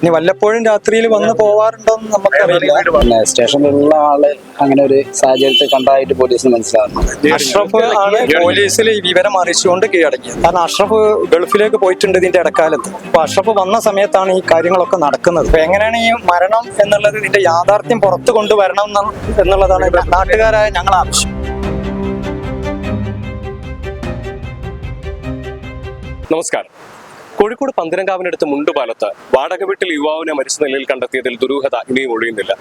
ഇനി വല്ലപ്പോഴും രാത്രിയിൽ വന്ന് പോവാറുണ്ടോന്ന് നമുക്കറിയില്ല. സ്റ്റേഷനിലുള്ള ആള് അങ്ങനെ ഒരു സാഹചര്യത്തിൽ കണ്ടതായിട്ട് പോലീസിന് മനസ്സിലാകുന്നു. അഷ്റഫ് ആണ് പോലീസിൽ ഈ വിവരം അറിയിച്ചുകൊണ്ട് കീഴടങ്ങിയത്. കാരണം അഷ്റഫ് ഗൾഫിലേക്ക് പോയിട്ടുണ്ട് ഇതിന്റെ ഇടക്കാലത്ത്. അപ്പൊ അഷ്റഫ് വന്ന സമയത്താണ് ഈ കാര്യങ്ങളൊക്കെ നടക്കുന്നത്. അപ്പൊ എങ്ങനെയാണ് ഈ മരണം എന്നുള്ളത് ഇതിന്റെ യാഥാർത്ഥ്യം പുറത്തു കൊണ്ടുവരണം എന്നുള്ളതാണ് നാട്ടുകാരായ ഞങ്ങൾ ആവശ്യം. നമസ്കാരം. കോഴിക്കോട് പന്തീരങ്കാവിനടുത്ത് മുണ്ടുപാലത്ത് വാടക വീട്ടിൽ യുവാവിനെ മരിച്ച നിലയിൽ കണ്ടെത്തിയതിൽ ദുരൂഹത ഇനിയും ഒഴിയുന്നില്ല.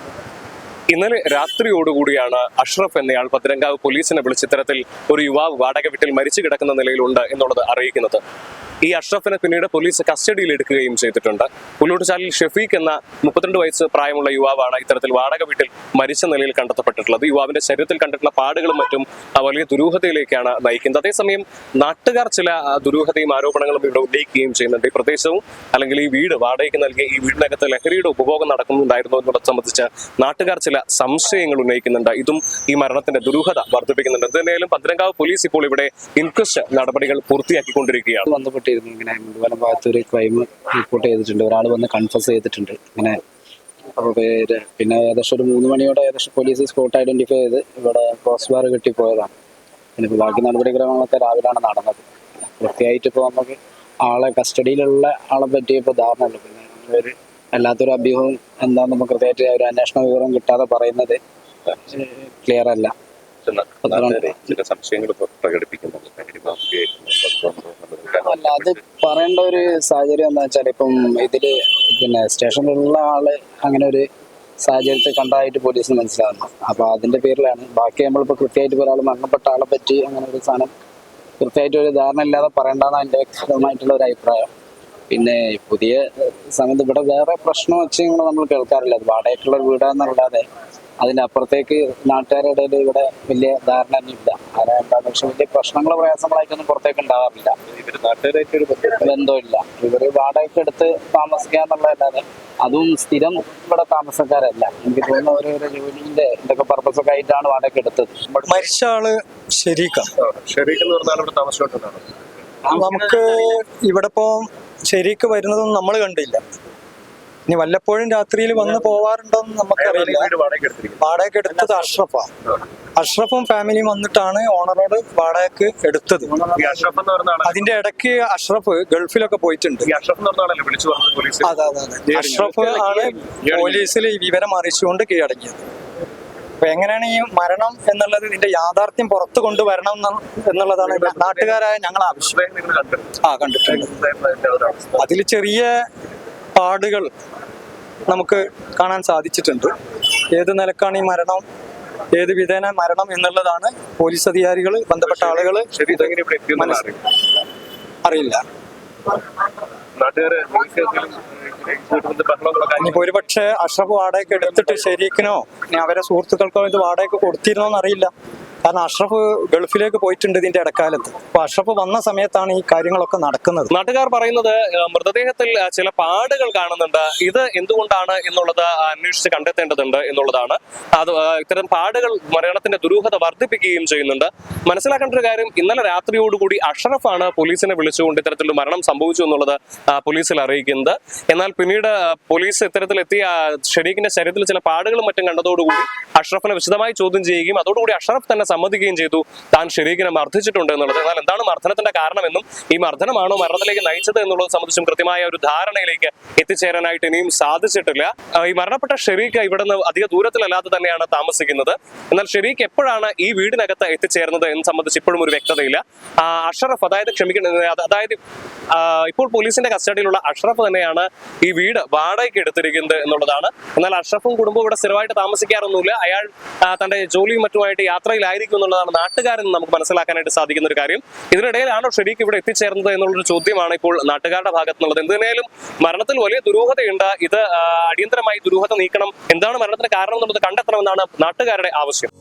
ഇന്നലെ രാത്രിയോടുകൂടിയാണ് അഷ്റഫ് എന്നയാൾ പന്തീരങ്കാവ് പോലീസിനെ വിളിച്ച് ഇത്തരത്തിൽ ഒരു യുവാവ് വാടക വീട്ടിൽ മരിച്ചു കിടക്കുന്ന നിലയിലുണ്ട് എന്നുള്ളത് അറിയിക്കുന്നത്. ഈ അഷ്റഫിനെ പിന്നീട് പോലീസ് കസ്റ്റഡിയിൽ എടുക്കുകയും ചെയ്തിട്ടുണ്ട്. പുല്ലൂട്ടുചാലിൽ ഷെഫീഖ് എന്ന 32 വയസ്സ് പ്രായമുള്ള യുവാവാണ് ഇത്തരത്തിൽ വാടക വീട്ടിൽ മരിച്ച നിലയിൽ കണ്ടെത്തപ്പെട്ടിട്ടുള്ളത്. യുവാവിന്റെ ശരീരത്തിൽ കണ്ടിട്ടുള്ള പാടുകളും മറ്റും വലിയ ദുരൂഹതയിലേക്കാണ് നയിക്കുന്നത്. അതേസമയം നാട്ടുകാർ ചില ദുരൂഹതയും ആരോപണങ്ങളും ഇവിടെ ഉന്നയിക്കുകയും ചെയ്യുന്നുണ്ട്. ഈ പ്രദേശവും അല്ലെങ്കിൽ ഈ വീട് വാടകയ്ക്ക് നൽകിയ ഈ വീടിനകത്ത് ലഹരിയുടെ ഉപഭോഗം നടക്കുന്നുണ്ടായിരുന്നു എന്നുള്ളത് സംബന്ധിച്ച് നാട്ടുകാർ ചില സംശയങ്ങൾ ഉന്നയിക്കുന്നുണ്ട്. ഇതും ഈ മരണത്തിന്റെ ദുരൂഹത വർദ്ധിപ്പിക്കുന്നുണ്ട്. എന്തായാലും പന്തീരങ്കാവ് പോലീസ് ഇപ്പോൾ ഇവിടെ ഇൻക്വസ്റ്റ് നടപടികൾ പൂർത്തിയാക്കിക്കൊണ്ടിരിക്കുകയാണ്. ഇങ്ങനെ മുണ്ടുപാലം ഭാഗത്ത് ഒരു ക്രൈം റിപ്പോർട്ട് ചെയ്തിട്ടുണ്ട്. ഒരാൾ വന്ന് കൺഫസ് ചെയ്തിട്ടുണ്ട്. ഇങ്ങനെ പിന്നെ ഏകദേശം ഒരു 3 മണിയോടെ ഏകദേശം പോലീസ് സ്പോട്ട് ഐഡന്റിഫൈ ചെയ്ത് ഇവിടെ ക്രോസ് ബാർ കെട്ടിപ്പോയതാണ്. പിന്നെ ഇപ്പോൾ ബാക്കി നടപടിക്രമങ്ങളൊക്കെ രാവിലെയാണ് നടന്നത്. വൃത്തിയായിട്ട് ഇപ്പോൾ നമുക്ക് ആളെ കസ്റ്റഡിയിലുള്ള ആളെ പറ്റി ഇപ്പോൾ ധാരണയുള്ളൂ. പിന്നെ ഒരു അല്ലാത്തൊരു അഭ്യൂഹം എന്താണെന്ന് നമുക്ക് കൃത്യമായിട്ട് ഒരു അന്വേഷണ വിവരം കിട്ടാതെ പറയുന്നത് ക്ലിയർ അല്ല. ചില സംശയങ്ങൾ പ്രകടിപ്പിക്കുന്നുണ്ട്. അല്ല, അത് പറയേണ്ട ഒരു സാഹചര്യം എന്താ വെച്ചാൽ ഇപ്പം ഇതില് പിന്നെ സ്റ്റേഷനിലുള്ള ആള് അങ്ങനെ ഒരു സാഹചര്യത്തിൽ കണ്ടതായിട്ട് പോലീസിന് മനസ്സിലാകുന്നു. അപ്പൊ അതിന്റെ പേരിലാണ് ബാക്കി നമ്മളിപ്പോ കൃത്യമായിട്ട് ഒരാൾ മരണപ്പെട്ട ആളെ പറ്റി അങ്ങനെ ഒരു സാധനം കൃത്യമായിട്ട് ഒരു ധാരണ ഇല്ലാതെ പറയേണ്ടതാണ് എൻ്റെ വ്യക്തിഗതമായിട്ടുള്ള ഒരു അഭിപ്രായം. പിന്നെ പുതിയ സമയത്ത് ഇവിടെ വേറെ പ്രശ്നം വെച്ച് നമ്മൾ കേൾക്കാറില്ല. അത് വാടകയ്ക്കുള്ള വീടാന്നല്ലാതെ അതിന്റെ അപ്പുറത്തേക്ക് നാട്ടുകാരുടെ ഇടയിൽ ഇവിടെ വലിയ ധാരണ ഇല്ല. ആരാണ്ടാന്ന് പക്ഷെ വലിയ പ്രശ്നങ്ങളോ പ്രയാസങ്ങളായിട്ടൊന്നും പുറത്തേക്ക് ഉണ്ടാവാറില്ല. നാട്ടുകാരായിട്ടൊരു ബന്ധമില്ല. ഇവര് വാടകയ്ക്ക് എടുത്ത് താമസിക്കാന്നുള്ളതല്ലാതെ അതും സ്ഥിരം ഇവിടെ താമസക്കാരല്ല. എനിക്ക് തോന്നുന്നു ഓരോരോ ജോലിന്റെ ഇതൊക്കെ പർപ്പസൊക്കെ ആയിട്ടാണ് വാടകയ്ക്ക് എടുത്തത്. മരിച്ച ആള് നമുക്ക് ഇവിടെ ഇപ്പോ ഷെരീക്ക് വരുന്നതൊന്നും നമ്മൾ കണ്ടില്ല. ഇനി വല്ലപ്പോഴും രാത്രിയിൽ വന്ന് പോവാറുണ്ടോന്ന് നമുക്കറിയില്ല. വാടകയ്ക്ക് എടുത്തത് അഷ്റഫാണ്. അഷ്റഫും ഫാമിലിയും വന്നിട്ടാണ് ഓണറോട് വാടകയ്ക്ക് എടുത്തത്. അതിന്റെ ഇടയ്ക്ക് അഷ്റഫ് ഗൾഫിലൊക്കെ പോയിട്ടുണ്ട്. അതെ. അഷ്റഫ് ആണ് പോലീസിൽ ഈ വിവരം അറിയിച്ചുകൊണ്ട് കീഴടങ്ങിയത്. അപ്പൊ എങ്ങനെയാണ് ഈ മരണം എന്നുള്ളത് ഇതിന്റെ യാഥാർത്ഥ്യം പുറത്തു കൊണ്ടുവരണം എന്നുള്ളതാണ് നാട്ടുകാരായ ഞങ്ങൾ ആവശ്യം. കണ്ടിട്ടുണ്ട്. അതിൽ ചെറിയ പാടുകൾ നമുക്ക് കാണാൻ സാധിച്ചിട്ടുണ്ട്. ഏത് നിലക്കാണ് ഈ മരണം, ഏത് വിധേന മരണം എന്നുള്ളതാണ് പോലീസ് അധികാരികൾ ബന്ധപ്പെട്ട ആളുകൾ അറിയില്ല. ഇനിയിപ്പോ ഒരുപക്ഷെ അഷ്റഫ് വാടകയ്ക്ക് എടുത്തിട്ട് ഷെരീഖിനോ ഇനി അവരെ സുഹൃത്തുക്കൾക്കോ ഇത് വാടകയ്ക്ക് കൊടുത്തിരുന്നോന്ന് അറിയില്ല. കാരണം അഷ്റഫ് ഗൾഫിലേക്ക് പോയിട്ടുണ്ട് ഇതിന്റെ ഇടക്കാലത്ത്. അപ്പൊ അഷ്റഫ് വന്ന സമയത്താണ് ഈ കാര്യങ്ങളൊക്കെ നടക്കുന്നത്. നാട്ടുകാർ പറയുന്നത് മൃതദേഹത്തിൽ ചില പാടുകൾ കാണുന്നുണ്ട്. ഇത് എന്തുകൊണ്ടാണ് എന്നുള്ളത് അന്വേഷിച്ച് കണ്ടെത്തേണ്ടതുണ്ട് എന്നുള്ളതാണ്. അത് ഇത്തരം പാടുകൾ മരണത്തിന്റെ ദുരൂഹത വർദ്ധിപ്പിക്കുകയും ചെയ്യുന്നുണ്ട്. മനസ്സിലാക്കേണ്ട ഒരു കാര്യം, ഇന്നലെ രാത്രിയോടുകൂടി അഷ്റഫാണ് പോലീസിനെ വിളിച്ചുകൊണ്ട് ഇത്തരത്തിലൊരു മരണം സംഭവിച്ചു എന്നുള്ളത് പോലീസിൽ അറിയിക്കുന്നത്. എന്നാൽ പിന്നീട് പോലീസ് ഇത്തരത്തിലെത്തിയ ഷെരീഖിന്റെ ശരീരത്തിൽ ചില പാടുകളും മറ്റും കണ്ടതോടുകൂടി അഷ്റഫിനെ വിശദമായി ചോദ്യം ചെയ്യുകയും അതോടുകൂടി അഷ്റഫ് തന്നെ സമ്മതിക്കുകയും ചെയ്തു താൻ ഷെരീഖിനെ മർദ്ദിച്ചിട്ടുണ്ട് എന്നുള്ളത്. എന്നാൽ എന്താണ് മർദ്ദനത്തിന്റെ കാരണമെന്നും ഈ മർദ്ദനമാണോ മരണത്തിലേക്ക് നയിച്ചത് എന്നുള്ളത് സംബന്ധിച്ചും കൃത്യമായ ഒരു ധാരണയിലേക്ക് എത്തിച്ചേരാനായിട്ട് ഇനിയും സാധിച്ചിട്ടില്ല. ഈ മരണപ്പെട്ട ഷെരീഖ് ഇവിടുന്ന് അധിക ദൂരത്തിലല്ലാതെ തന്നെയാണ് താമസിക്കുന്നത്. എന്നാൽ ഷെരീഖ് എപ്പോഴാണ് ഈ വീടിനകത്ത് എത്തിച്ചേർന്നത് എന്ന് സംബന്ധിച്ച് ഇപ്പോഴും ഒരു വ്യക്തതയില്ല. അഷ്റഫ് അതായത് ഇപ്പോൾ പോലീസിന്റെ കസ്റ്റഡിയിലുള്ള അഷ്റഫ് തന്നെയാണ് ഈ വീട് വാടകയ്ക്ക് എടുത്തിരിക്കുന്നത് എന്നുള്ളതാണ്. എന്നാൽ അഷ്റഫും കുടുംബവും ഇവിടെ സ്ഥിരമായിട്ട് താമസിക്കാറൊന്നുമില്ല. അയാൾ തന്റെ ജോലിയും മറ്റുമായിട്ട് യാത്രയിലായിരിക്കും എന്നുള്ളതാണ് നാട്ടുകാരെന്ന് നമുക്ക് മനസ്സിലാക്കാനായിട്ട് സാധിക്കുന്ന ഒരു കാര്യം. ഇതിനിടയിലാണോ ഷെരീഖ് ഇവിടെ എത്തിച്ചേർന്നത് എന്നുള്ളൊരു ചോദ്യമാണ് ഇപ്പോൾ നാട്ടുകാരുടെ ഭാഗത്തുനിന്നുള്ളത്. എന്തിനായാലും മരണത്തിൽ വലിയ ദുരൂഹതയുണ്ട്. ഇത് അടിയന്തരമായി ദുരൂഹത നീക്കണം. എന്താണ് മരണത്തിന് കാരണം എന്നുള്ളത് കണ്ടെത്തണമെന്നാണ് നാട്ടുകാരുടെ ആവശ്യം.